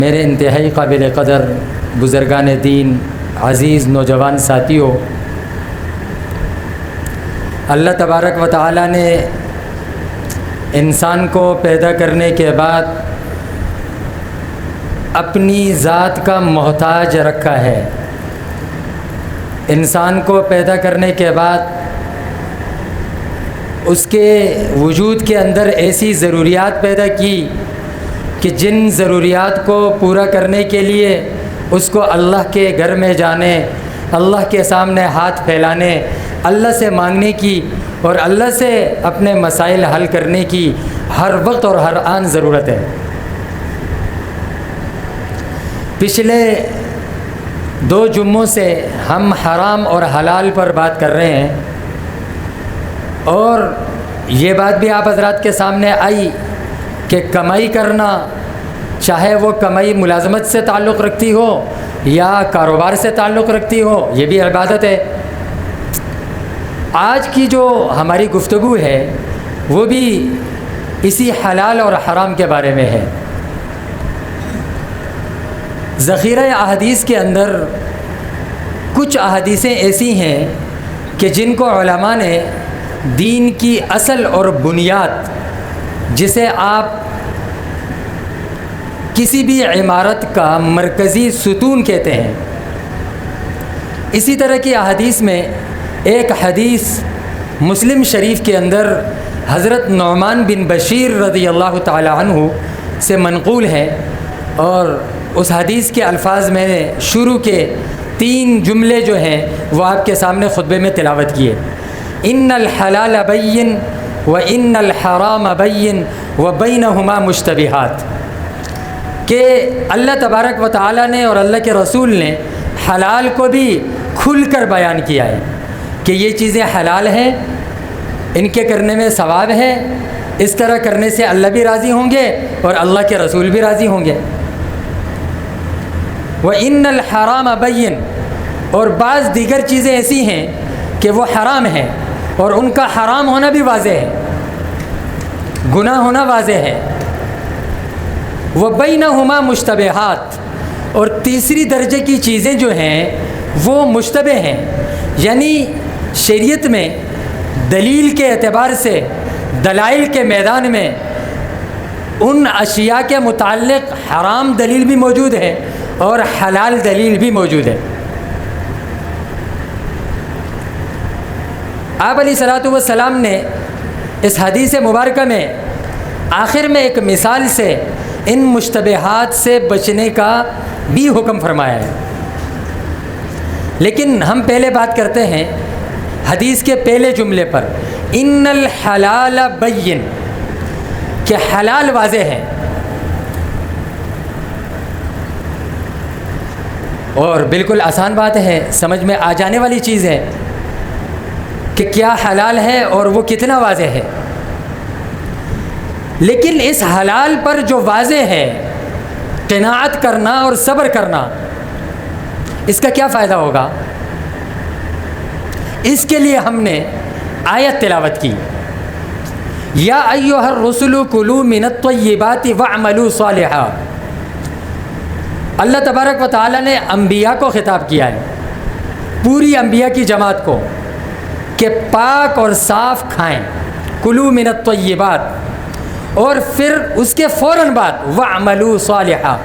میرے انتہائی قابل قدر بزرگان دین، عزیز نوجوان ساتھیوں، اللہ تبارک و تعالی نے انسان کو پیدا کرنے کے بعد اپنی ذات کا محتاج رکھا ہے۔ انسان کو پیدا کرنے کے بعد اس کے وجود کے اندر ایسی ضروریات پیدا کی کہ جن ضروریات کو پورا کرنے کے لیے اس کو اللہ کے گھر میں جانے، اللہ کے سامنے ہاتھ پھیلانے، اللہ سے مانگنے کی اور اللہ سے اپنے مسائل حل کرنے کی ہر وقت اور ہر آن ضرورت ہے۔ پچھلے 2 جمعوں سے ہم حرام اور حلال پر بات کر رہے ہیں، اور یہ بات بھی آپ حضرات کے سامنے آئی کہ کمائی کرنا، چاہے وہ کمائی ملازمت سے تعلق رکھتی ہو یا کاروبار سے تعلق رکھتی ہو، یہ بھی عبادت ہے۔ آج کی جو ہماری گفتگو ہے وہ بھی اسی حلال اور حرام کے بارے میں ہے۔ ذخیرہ احادیث کے اندر کچھ احادیثیں ایسی ہیں کہ جن کو علماء نے دین کی اصل اور بنیاد، جسے آپ کسی بھی عمارت کا مرکزی ستون کہتے ہیں، اسی طرح کی احادیث میں ایک حدیث مسلم شریف کے اندر حضرت نعمان بن بشیر رضی اللہ تعالی عنہ سے منقول ہے، اور اس حدیث کے الفاظ میں نے شروع کے 3 جملے جو ہیں وہ آپ کے سامنے خطبے میں تلاوت کیے۔ ان الحلال بین و ان الحرام بین و بینہما مشتبہات، کہ اللہ تبارک و تعالی نے اور اللہ کے رسول نے حلال کو بھی کھل کر بیان کیا ہے کہ یہ چیزیں حلال ہیں، ان کے کرنے میں ثواب ہے، اس طرح کرنے سے اللہ بھی راضی ہوں گے اور اللہ کے رسول بھی راضی ہوں گے۔ وَإِنَّ الْحَرَامَ بَيِّن، اور بعض دیگر چیزیں ایسی ہیں کہ وہ حرام ہیں اور ان کا حرام ہونا بھی واضح ہے، گناہ ہونا واضح ہے۔ وَبَيْنَهُمَا مُشْتَبِهَاتٌ، اور تیسری درجے کی چیزیں جو ہیں وہ مشتبہ ہیں، یعنی شریعت میں دلیل کے اعتبار سے دلائل کے میدان میں ان اشیاء کے متعلق حرام دلیل بھی موجود ہے اور حلال دلیل بھی موجود ہے۔ آپ علیہ الصلوۃ والسلام نے اس حدیث مبارکہ میں آخر میں ایک مثال سے ان مشتبہات سے بچنے کا بھی حکم فرمایا ہے۔ لیکن ہم پہلے بات کرتے ہیں حدیث کے پہلے جملے پر، ان الحلال بین، کہ حلال واضح ہے، اور بالکل آسان بات ہے، سمجھ میں آ جانے والی چیز ہے کہ کیا حلال ہے اور وہ کتنا واضح ہے۔ لیکن اس حلال پر جو واضح ہے، قناعت کرنا اور صبر کرنا، اس کا کیا فائدہ ہوگا؟ اس کے لیے ہم نے آیت تلاوت کی، یا ایھا الرسل کلوا من الطیبات واعملوا صالحا۔ اللہ تبارک و تعالی نے انبیاء کو خطاب کیا ہے، پوری انبیاء کی جماعت کو، کہ پاک اور صاف کھائیں، کلوا من الطیبات، اور پھر اس کے فوراً بعد واعملوا صالحا،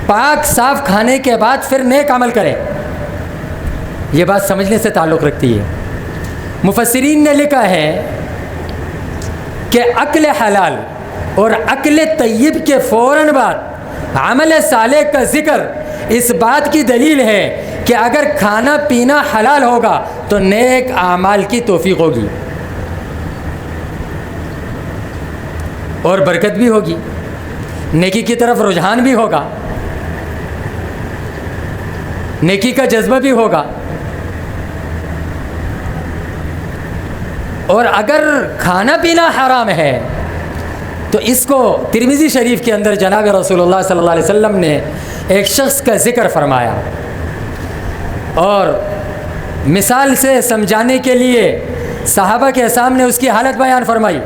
پاک صاف کھانے کے بعد پھر نیک عمل کریں۔ یہ بات سمجھنے سے تعلق رکھتی ہے۔ مفسرین نے لکھا ہے کہ اکل حلال اور اکل طیب کے فوراً بعد عمل صالح کا ذکر اس بات کی دلیل ہے کہ اگر کھانا پینا حلال ہوگا تو نیک اعمال کی توفیق ہوگی اور برکت بھی ہوگی، نیکی کی طرف رجحان بھی ہوگا، نیکی کا جذبہ بھی ہوگا۔ اور اگر کھانا پینا حرام ہے تو اس کو ترمذی شریف کے اندر جناب رسول اللہ صلی اللہ علیہ وسلم نے ایک شخص کا ذکر فرمایا، اور مثال سے سمجھانے کے لیے صحابہ کے سامنے اس کی حالت بیان فرمائی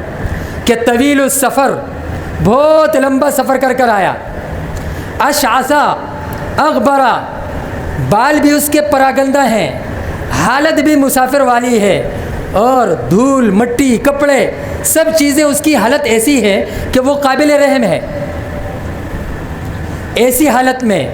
کہ طویل السفر، بہت لمبا سفر کر آیا، اشعثا اغبرا، بال بھی اس کے پراگندہ ہیں، حالت بھی مسافر والی ہے، اور دھول مٹی کپڑے سب چیزیں اس کی حالت ایسی ہے کہ وہ قابل رحم ہے۔ ایسی حالت میں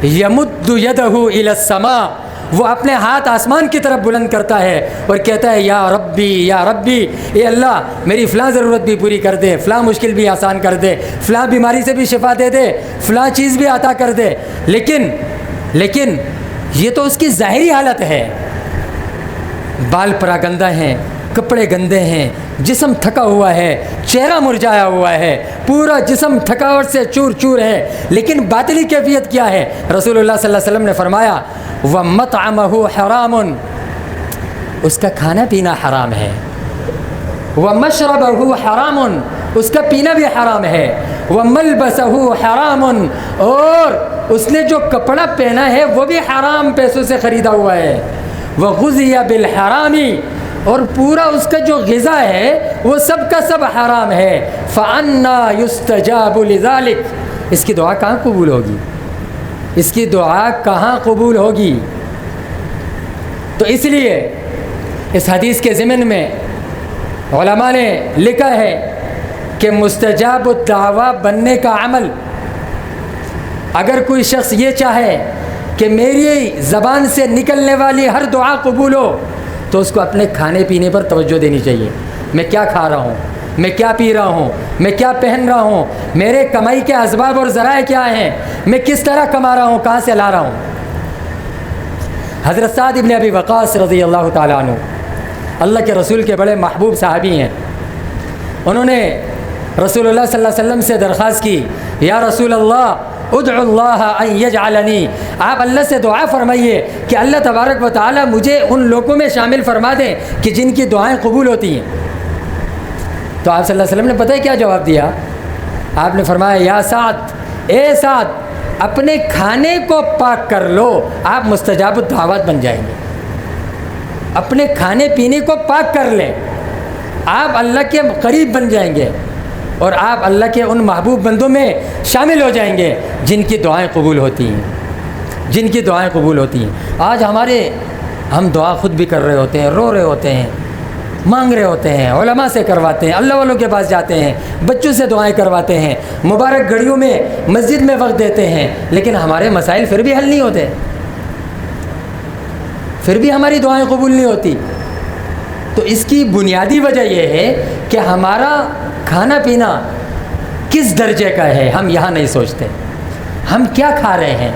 یمد یدہ الی السماء، وہ اپنے ہاتھ آسمان کی طرف بلند کرتا ہے اور کہتا ہے یا ربی یا ربی، اے اللہ میری فلاں ضرورت بھی پوری کر دے، فلاں مشکل بھی آسان کر دے، فلاں بیماری سے بھی شفا دے دے، فلاں چیز بھی عطا کر دے۔ لیکن یہ تو اس کی ظاہری حالت ہے، بال پراگندہ ہیں، کپڑے گندے ہیں، جسم تھکا ہوا ہے، چہرہ مرجھایا ہوا ہے، پورا جسم تھکاوٹ سے چور چور ہے، لیکن باطنی کیفیت کیا ہے؟ رسول اللہ صلی اللہ علیہ وسلم نے فرمایا وَمَطْعَمَهُ حَرَامٌ، اس کا کھانا پینا حرام ہے، وَمَشْرَبَهُ حَرَامٌ، اس کا پینا بھی حرام ہے، وَمَلْبَسَهُ حَرَامٌ، اور اس نے جو کپڑا پہنا ہے وہ بھی حرام پیسوں سے خریدا ہوا ہے، وَغُذِيَ بِالْحَرَامِ، اور پورا اس کا جو غذا ہے وہ سب کا سب حرام ہے، فَأَنَّا يُسْتَجَابُ لِذَلِكَ، اس کی دعا کہاں قبول ہوگی؟ اس کی دعا کہاں قبول ہوگی؟ تو اس لیے اس حدیث کے ضمن میں علماء نے لکھا ہے کہ مستجاب الدعویٰ بننے کا عمل، اگر کوئی شخص یہ چاہے کہ میری زبان سے نکلنے والی ہر دعا قبول ہو تو اس کو اپنے کھانے پینے پر توجہ دینی چاہیے۔ میں کیا کھا رہا ہوں، میں کیا پی رہا ہوں، میں کیا پہن رہا ہوں، میرے کمائی کے اسباب اور ذرائع کیا ہیں، میں کس طرح کما رہا ہوں، کہاں سے لا رہا ہوں۔ حضرت سعد ابن ابی وقاص رضی اللہ تعالیٰ عنہ اللہ کے رسول کے بڑے محبوب صحابی ہیں، انہوں نے رسول اللہ صلی اللہ علیہ وسلم سے درخواست کی یا رسول اللہ ادعو اللہ ان یجعلنی، آپ اللہ سے دعا فرمائیے کہ اللہ تبارک و تعالی مجھے ان لوگوں میں شامل فرما دیں کہ جن کی دعائیں قبول ہوتی ہیں۔ تو آپ صلی اللہ علیہ وسلم نے پتہ ہے کیا جواب دیا؟ آپ نے فرمایا یا سعد، اے سعد اپنے کھانے کو پاک کر لو، آپ مستجاب الدعوات بن جائیں گے۔ اپنے کھانے پینے کو پاک کر لیں، آپ اللہ کے قریب بن جائیں گے اور آپ اللہ کے ان محبوب بندوں میں شامل ہو جائیں گے جن کی دعائیں قبول ہوتی ہیں، جن کی دعائیں قبول ہوتی ہیں۔ آج ہم دعا خود بھی کر رہے ہوتے ہیں، رو رہے ہوتے ہیں، مانگ رہے ہوتے ہیں، علماء سے کرواتے ہیں، اللہ والوں کے پاس جاتے ہیں، بچوں سے دعائیں کرواتے ہیں، مبارک گھڑیوں میں مسجد میں وقت دیتے ہیں، لیکن ہمارے مسائل پھر بھی حل نہیں ہوتے، پھر بھی ہماری دعائیں قبول نہیں ہوتی۔ تو اس کی بنیادی وجہ یہ ہے کہ ہمارا کھانا پینا کس درجے کا ہے ہم یہاں نہیں سوچتے، ہم کیا کھا رہے ہیں،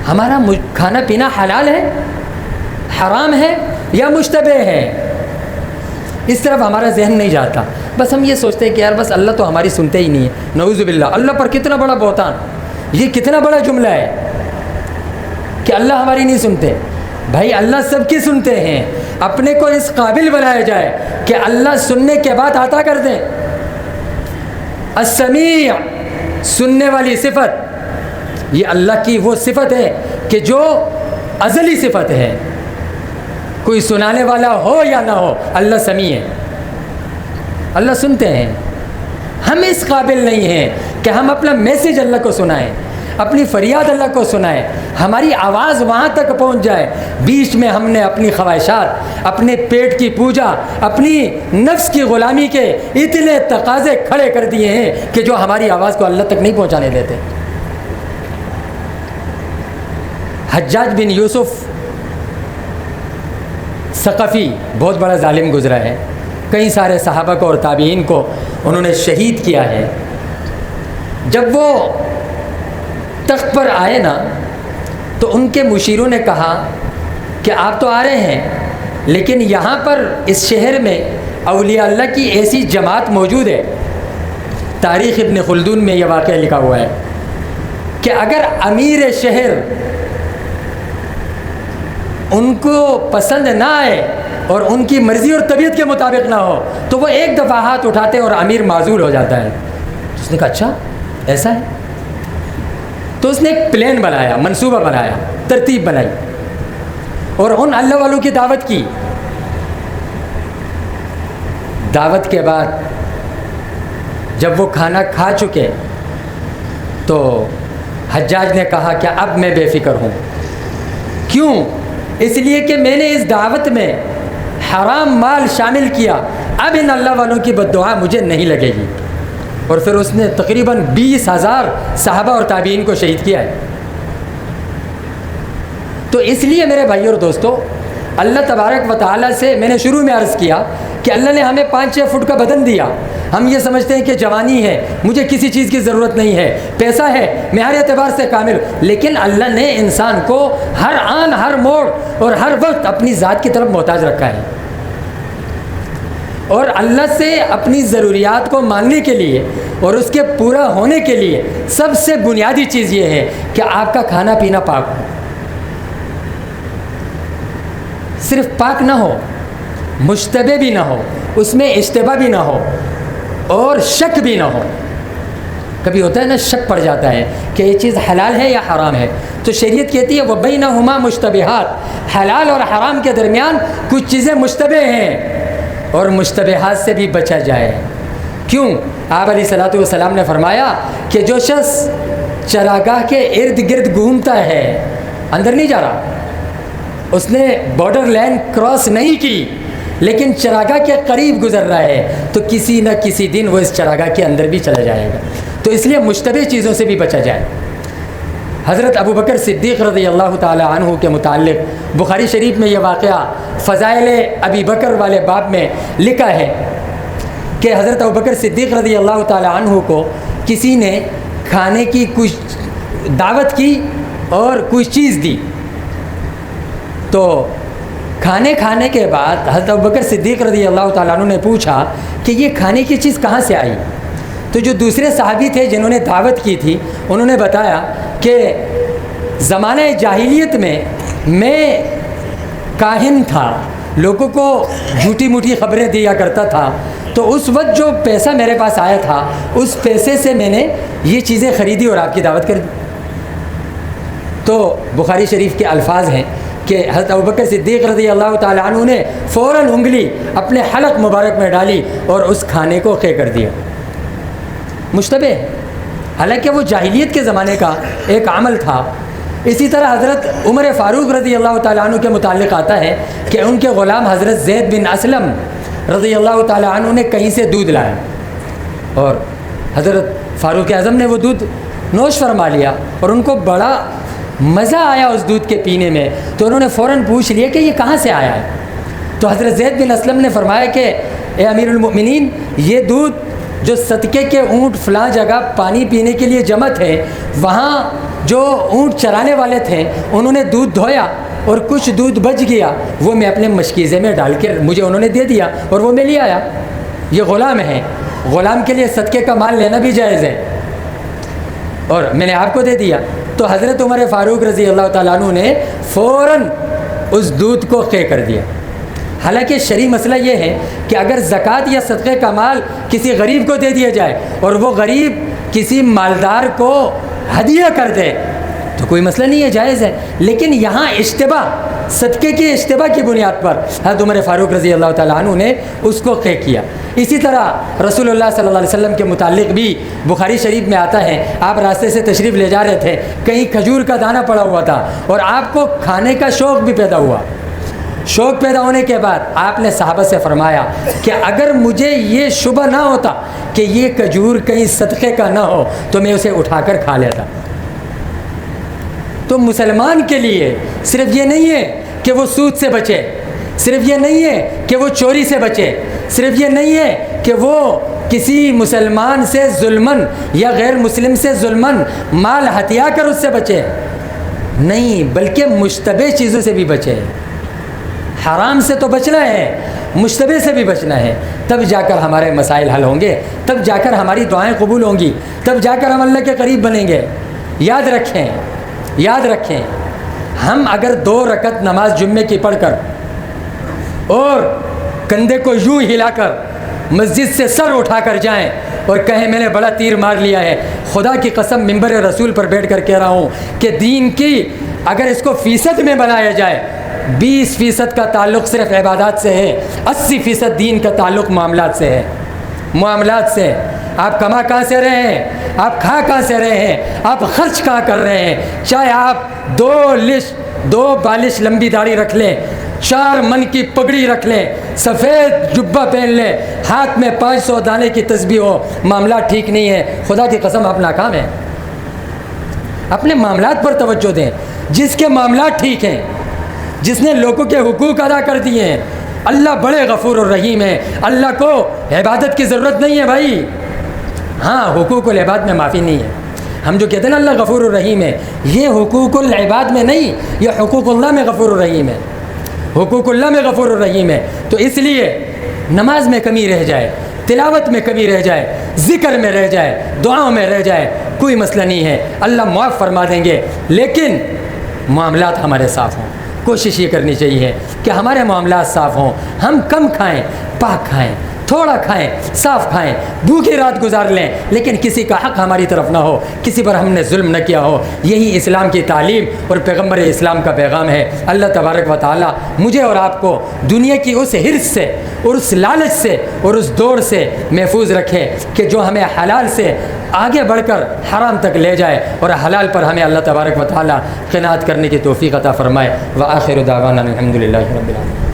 ہمارا کھانا پینا حلال ہے، حرام ہے یا مشتبہ ہے، اس طرف ہمارا ذہن نہیں جاتا۔ بس ہم یہ سوچتے ہیں کہ یار بس اللہ تو ہماری سنتے ہی نہیں ہے، نعوذ باللہ، اللہ پر کتنا بڑا بہتان، یہ کتنا بڑا جملہ ہے کہ اللہ ہماری نہیں سنتے۔ بھائی اللہ سب کی سنتے ہیں، اپنے کو اس قابل بنایا جائے کہ اللہ سننے کے بعد عطا کر دیں۔ السمیع، سننے والی صفت، یہ اللہ کی وہ صفت ہے کہ جو ازلی صفت ہے، کوئی سنانے والا ہو یا نہ ہو اللہ سمیع ہے، اللہ سنتے ہیں۔ ہم اس قابل نہیں ہیں کہ ہم اپنا میسیج اللہ کو سنائیں، اپنی فریاد اللہ کو سنائیں، ہماری آواز وہاں تک پہنچ جائے، بیچ میں ہم نے اپنی خواہشات، اپنے پیٹ کی پوجا، اپنی نفس کی غلامی کے اتنے تقاضے کھڑے کر دیے ہیں کہ جو ہماری آواز کو اللہ تک نہیں پہنچانے دیتے۔ حجاج بن یوسف ثقفی بہت بڑا ظالم گزرا ہے، کئی سارے صحابہ کو اور تابعین کو انہوں نے شہید کیا ہے۔ جب وہ تخت پر آئے نا تو ان کے مشیروں نے کہا کہ آپ تو آ رہے ہیں لیکن یہاں پر اس شہر میں اولیاء اللہ کی ایسی جماعت موجود ہے، تاریخ ابن خلدون میں یہ واقعہ لکھا ہوا ہے کہ اگر امیر شہر ان کو پسند نہ آئے اور ان کی مرضی اور طبیعت کے مطابق نہ ہو تو وہ ایک دفعہ ہاتھ اٹھاتے ہیں اور امیر معزول ہو جاتا ہے۔ اس نے کہا اچھا ایسا ہے؟ تو اس نے ایک پلان بنایا، منصوبہ بنایا، ترتیب بنائی اور ان اللہ والوں کی دعوت کی۔ دعوت کے بعد جب وہ کھانا کھا چکے تو حجاج نے کہا کہ اب میں بے فکر ہوں. کیوں؟ اس لیے کہ میں نے اس دعوت میں حرام مال شامل کیا. اب ان اللہ والوں کی بد دعا مجھے نہیں لگے گی. اور پھر اس نے تقریباً 20,000 صحابہ اور تابعین کو شہید کیا ہے. تو اس لیے میرے بھائی اور دوستو، اللہ تبارک و تعالیٰ سے میں نے شروع میں عرض کیا کہ اللہ نے ہمیں 5-6 فٹ کا بدن دیا. ہم یہ سمجھتے ہیں کہ جوانی ہے، مجھے کسی چیز کی ضرورت نہیں ہے، پیسہ ہے، میں ہر اعتبار سے کامل. لیکن اللہ نے انسان کو ہر آن، ہر موڑ اور ہر وقت اپنی ذات کی طرف محتاج رکھا ہے. اور اللہ سے اپنی ضروریات کو مانگنے کے لیے اور اس کے پورا ہونے کے لیے سب سے بنیادی چیز یہ ہے کہ آپ کا کھانا پینا پاک ہو. صرف پاک نہ ہو، مشتبہ بھی نہ ہو، اس میں اشتباہ بھی نہ ہو اور شک بھی نہ ہو. کبھی ہوتا ہے نا، شک پڑ جاتا ہے کہ یہ چیز حلال ہے یا حرام ہے. تو شریعت کہتی ہے وَبَيْنَهُمَا مُشْتَبِهَاتٌ، حلال اور حرام کے درمیان کچھ چیزیں مشتبہ ہیں اور مشتبہات سے بھی بچا جائے. کیوں؟ آپ علیہ الصلوۃ والسلام نے فرمایا کہ جو شخص چراگاہ کے ارد گرد گھومتا ہے، اندر نہیں جا رہا، اس نے بارڈر لائن کراس نہیں کی لیکن چراگاہ کے قریب گزر رہا ہے، تو کسی نہ کسی دن وہ اس چراگاہ کے اندر بھی چلا جائے گا. تو اس لیے مشتبہ چیزوں سے بھی بچا جائے. حضرت ابو بکر صدیق رضی اللہ تعالی عنہ کے متعلق بخاری شریف میں یہ واقعہ فضائل ابی بکر والے باب میں لکھا ہے کہ حضرت ابو بکر صدیق رضی اللہ تعالی عنہ کو کسی نے کھانے کی کچھ دعوت کی اور کچھ چیز دی. تو کھانے کے بعد حضرت ابوبکر صدیق رضی اللہ تعالیٰ عنہ نے پوچھا کہ یہ کھانے کی چیز کہاں سے آئی. تو جو دوسرے صحابی تھے جنہوں نے دعوت کی تھی، انہوں نے بتایا کہ زمانہ جاہلیت میں کاہن تھا، لوگوں کو جھوٹی موٹی خبریں دیا کرتا تھا. تو اس وقت جو پیسہ میرے پاس آیا تھا، اس پیسے سے میں نے یہ چیزیں خریدی اور آپ کی دعوت کر دی. تو بخاری شریف کے الفاظ ہیں کہ حضرت ابوبکر صدیق رضی اللہ تعالیٰ عنہ نے فوراً انگلی اپنے حلق مبارک میں ڈالی اور اس کھانے کو قے کر دیا. مشتبہ، حالانکہ وہ جاہلیت کے زمانے کا ایک عمل تھا. اسی طرح حضرت عمر فاروق رضی اللہ تعالیٰ عنہ کے متعلق آتا ہے کہ ان کے غلام حضرت زید بن اسلم رضی اللہ تعالیٰ عنہ نے کہیں سے دودھ لایا اور حضرت فاروق اعظم نے وہ دودھ نوش فرما لیا اور ان کو بڑا مزہ آیا اس دودھ کے پینے میں. تو انہوں نے فوراً پوچھ لیا کہ یہ کہاں سے آیا ہے. تو حضرت زید بن اسلم نے فرمایا کہ اے امیر المؤمنین، یہ دودھ جو صدقے کے اونٹ فلاں جگہ پانی پینے کے لیے جمع تھے، وہاں جو اونٹ چرانے والے تھے انہوں نے دودھ دھویا اور کچھ دودھ بچ گیا، وہ میں اپنے مشکیزے میں ڈال کے مجھے انہوں نے دے دیا اور وہ میں لے آیا. یہ غلام ہیں، غلام کے لیے صدقے کا مال لینا بھی جائز ہے اور میں نے آپ کو دے دیا. تو حضرت عمر فاروق رضی اللہ تعالیٰ عنہ نے فوراً اس دودھ کو قے کر دیا. حالانکہ شرعی مسئلہ یہ ہے کہ اگر زکوٰۃ یا صدقے کا مال کسی غریب کو دے دیا جائے اور وہ غریب کسی مالدار کو ہدیہ کر دے تو کوئی مسئلہ نہیں ہے، جائز ہے. لیکن یہاں اشتباہ، صدقے کی اشتباہ کی بنیاد پر حضرت عمر فاروق رضی اللہ تعالیٰ عنہ نے اس کو قے کیا. اسی طرح رسول اللہ صلی اللہ علیہ وسلم کے متعلق بھی بخاری شریف میں آتا ہے، آپ راستے سے تشریف لے جا رہے تھے، کہیں کھجور کا دانہ پڑا ہوا تھا اور آپ کو کھانے کا شوق بھی پیدا ہوا. شوق پیدا ہونے کے بعد آپ نے صحابہ سے فرمایا کہ اگر مجھے یہ شبہ نہ ہوتا کہ یہ کھجور کہیں صدقے کا نہ ہو تو میں اسے اٹھا کر کھا لیتا. تو مسلمان کے لیے صرف یہ نہیں ہے کہ وہ سود سے بچے، صرف یہ نہیں ہے کہ وہ چوری سے بچے، صرف یہ نہیں ہے کہ وہ کسی مسلمان سے ظلمن یا غیر مسلم سے ظلمن مال ہتھیا کر اس سے بچے، نہیں، بلکہ مشتبہ چیزوں سے بھی بچے. حرام سے تو بچنا ہے، مشتبہ سے بھی بچنا ہے. تب جا کر ہمارے مسائل حل ہوں گے، تب جا کر ہماری دعائیں قبول ہوں گی، تب جا کر ہم اللہ کے قریب بنیں گے. یاد رکھیں ہم اگر 2 رکعت نماز جمعے کی پڑھ کر اور کندھے کو یوں ہلا کر مسجد سے سر اٹھا کر جائیں اور کہیں میں نے بڑا تیر مار لیا ہے، خدا کی قسم ممبر رسول پر بیٹھ کر کہہ رہا ہوں کہ دین کی اگر اس کو فیصد میں بنایا جائے، 20% کا تعلق صرف عبادات سے ہے، 80% دین کا تعلق معاملات سے ہے. آپ کما کہاں سے رہے ہیں؟ آپ کھا کہاں سے رہے ہیں؟ آپ خرچ کہاں کر رہے ہیں؟ چاہے آپ دو بالش لمبی داڑھی رکھ لیں، 4 من کی پگڑی رکھ لیں، سفید جبہ پہن لیں، ہاتھ میں 500 دانے کی تسبیح ہو، معاملات ٹھیک نہیں ہے، خدا کی قسم آپ ناکام ہیں۔ اپنے معاملات پر توجہ دیں۔ جس کے معاملات ٹھیک ہیں، جس نے لوگوں کے حقوق ادا کر دیے ہیں، اللہ بڑے غفور الرحیم ہے، اللہ کو عبادت کی ضرورت نہیں ہے بھائی۔ ہاں، حقوق العباد میں معافی نہیں ہے۔ ہم جو کہتے ہیں نا اللہ غفور الرحیم ہے، یہ حقوق العباد میں نہیں، یہ حقوق اللہ میں غفور الرحیم ہے، حقوق اللہ میں غفور الرحیم ہے۔ تو اس لیے نماز میں کمی رہ جائے، تلاوت میں کمی رہ جائے، ذکر میں رہ جائے، دعاؤں میں رہ جائے، کوئی مسئلہ نہیں ہے، اللہ معاف فرما دیں گے، لیکن معاملات ہمارے صاف ہوں۔ کوشش یہ کرنی چاہیے کہ ہمارے معاملات صاف ہوں، ہم کم کھائیں، پاک کھائیں، تھوڑا کھائیں، صاف کھائیں، بھوکی رات گزار لیں، لیکن کسی کا حق ہماری طرف نہ ہو، کسی پر ہم نے ظلم نہ کیا ہو۔ یہی اسلام کی تعلیم اور پیغمبر اسلام کا پیغام ہے۔ اللہ تبارک و تعالی مجھے اور آپ کو دنیا کی اس حرص سے اور اس لالچ سے اور اس دور سے محفوظ رکھے کہ جو ہمیں حلال سے آگے بڑھ کر حرام تک لے جائے، اور حلال پر ہمیں اللہ تبارک و تعالی قناعت کرنے کی توفیق عطا فرمائے۔ وآخر دعوانا الحمدللہ رب العالمین۔